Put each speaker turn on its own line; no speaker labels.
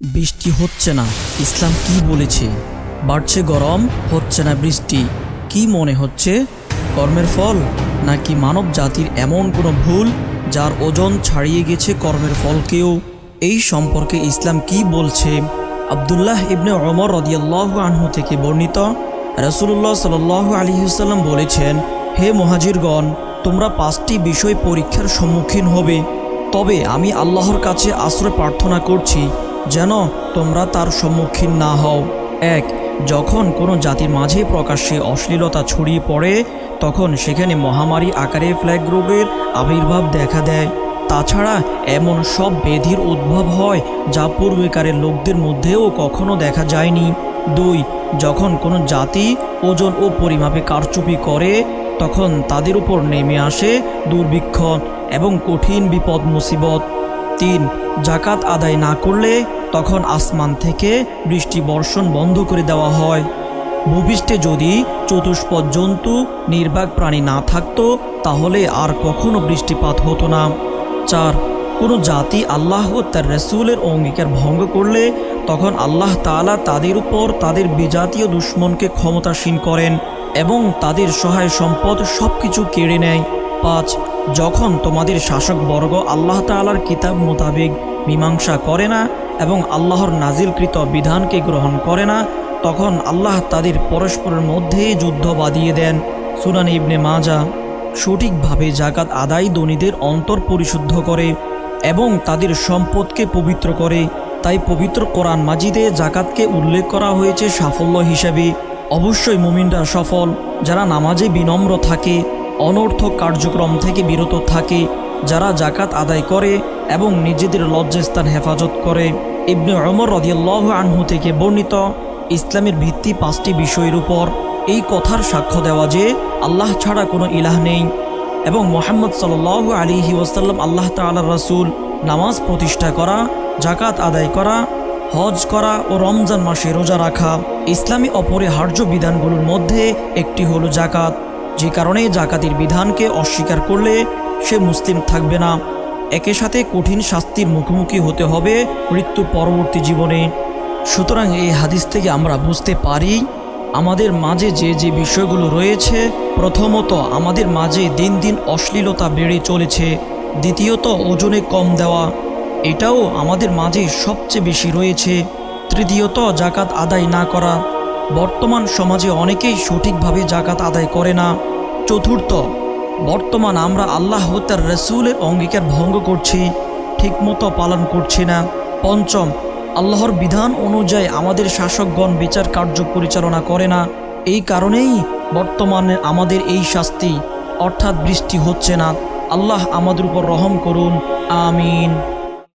বৃষ্টি হচ্ছে না, ইসলাম কি বলেছে? বাড়ছে গরম, হচ্ছে না বৃষ্টি। কি মনে হচ্ছে, কর্মের ফল নাকি মানব জাতির এমন কোনো ভুল যার ওজন ছাড়িয়ে গেছে কর্মের ফলকেও? এই সম্পর্কে ইসলাম কি বলছে? আব্দুল্লাহ ইবনে ওমর রাদিয়াল্লাহু আনহু থেকে বর্ণিত, রাসূলুল্লাহ সাল্লাল্লাহু আলাইহি ওয়াসাল্লাম বলেছেন, হে মুহাজিরগণ, তোমরা 5টি বিষয় পরীক্ষার সম্মুখীন হবে, তবে আমি আল্লাহর কাছে আশ্রয় প্রার্থনা করছি যেন তোমরা তার সম্মুখীন না হও। 1. যখন কোনো জাতির মাঝে প্রকাশ্যে অশ্লীলতা ছড়িয়ে পড়ে, তখন সেখানে মহামারী আকারে প্লেগ রোগের আবির্ভাব দেখা দেয়। তাছাড়া এমন সব ব্যাধির উদ্ভব হয় যা পূর্বেকারের লোকদের মধ্যেও কখনো দেখা যায়নি। 2. যখন কোনো জাতি ওজন ও পরিমাপে কারচুপি করে, তখন তাদের উপর নেমে আসে দুর্ভিক্ষ এবং কঠিন বিপদ মুসিবত। 3. জাকাত আদায় না করলে তখন আসমান থেকে বৃষ্টি বর্ষণ বন্ধ করে দেওয়া হয়। ভূপৃষ্ঠে যদি চতুষ্পদ জন্তু নির্বাক প্রাণী না থাকতো, তাহলে আর কখনো বৃষ্টিপাত হতো না। 4. কোনো জাতি আল্লাহ ও তার রাসূলের অঙ্গীকার ভঙ্গ করলে তখন আল্লাহ তাআলা তাদের উপর তাদের বিজাতীয় দুশমনকে ক্ষমতাসীন করেন এবং তাদের সহায় সম্পদ সব কিছু কেড়ে নেয়। 5. যখন তোমাদের শাসকবর্গ আল্লাহ তাআলার কিতাব মোতাবেক মীমাংসা করে না এবং আল্লাহর নাজিলকৃত বিধানকে গ্রহণ করে না, তখন আল্লাহ তাদের পরস্পরের মধ্যে যুদ্ধ বাঁধিয়ে দেন। সুনান ইবনে মাজা। সঠিকভাবে জাকাত আদায় ধনীদের অন্তর পরিশুদ্ধ করে এবং তাদের সম্পদকে পবিত্র করে। তাই পবিত্র কোরআন মাজিদে জাকাতকে উল্লেখ করা হয়েছে সাফল্য হিসেবে। অবশ্যই মুমিনরা সফল যারা নামাজে বিনম্র থাকে, অনর্থক কার্যক্রম থেকে বিরত থাকে, যারা জাকাত আদায় করে এবং নিজেদের লজ্জাস্থান হেফাজত করে। ইবনে ওমর রাদিয়াল্লাহু আনহু থেকে বর্ণিত, ইসলামের ভিত্তি 5টি বিষয়ের উপর। এই কথার সাক্ষ্য দেওয়া যে আল্লাহ ছাড়া কোনো ইলাহ নেই এবং মুহাম্মদ সাল্লাল্লাহু আলাইহি ওয়াসাল্লাম আল্লাহ তাআলার রাসূল। নামাজ প্রতিষ্ঠা করা, জাকাত আদায় করা, হজ করা ও রমজান মাসে রোজা রাখা। ইসলামী অপরিহার্য বিধানগুলোর মধ্যে একটি হলো জাকাত, যে কারণে জাকাতের বিধানকে অস্বীকার করলে সে মুসলিম থাকবে না। একই সাথে কঠিন শাস্তির মুখোমুখি হতে হবে মৃত্যুর পরবর্তী জীবনে। সুতরাং এই হাদিস থেকে আমরা বুঝতে পারি আমাদের মাঝে যে যে বিষয়গুলো রয়েছে, প্রথমত আমাদের মাঝে দিন দিন অশ্লীলতা বেড়ে চলেছে। দ্বিতীয়ত ওজনে কম দেওয়া, এটাও আমাদের মাঝে সবচেয়ে বেশি রয়েছে। তৃতীয়ত জাকাত আদায় না করা, বর্তমান সমাজে অনেকেই সঠিকভাবে জাকাত আদায় করে না। চতুর্থ, বর্তমান আমরা আল্লাহ ও তার রাসূলের অঙ্গীকার ভঙ্গ করছি, ঠিকমতো পালন করছি না। পঞ্চম, আল্লাহর বিধান অনুযায়ী আমাদের শাসকগণ বিচার কার্য পরিচালনা করে না। এই কারণেই বর্তমানে আমাদের এই শাস্তি, অর্থাৎ বৃষ্টি হচ্ছে না। আল্লাহ আমাদের উপর রহম করুন, আমিন।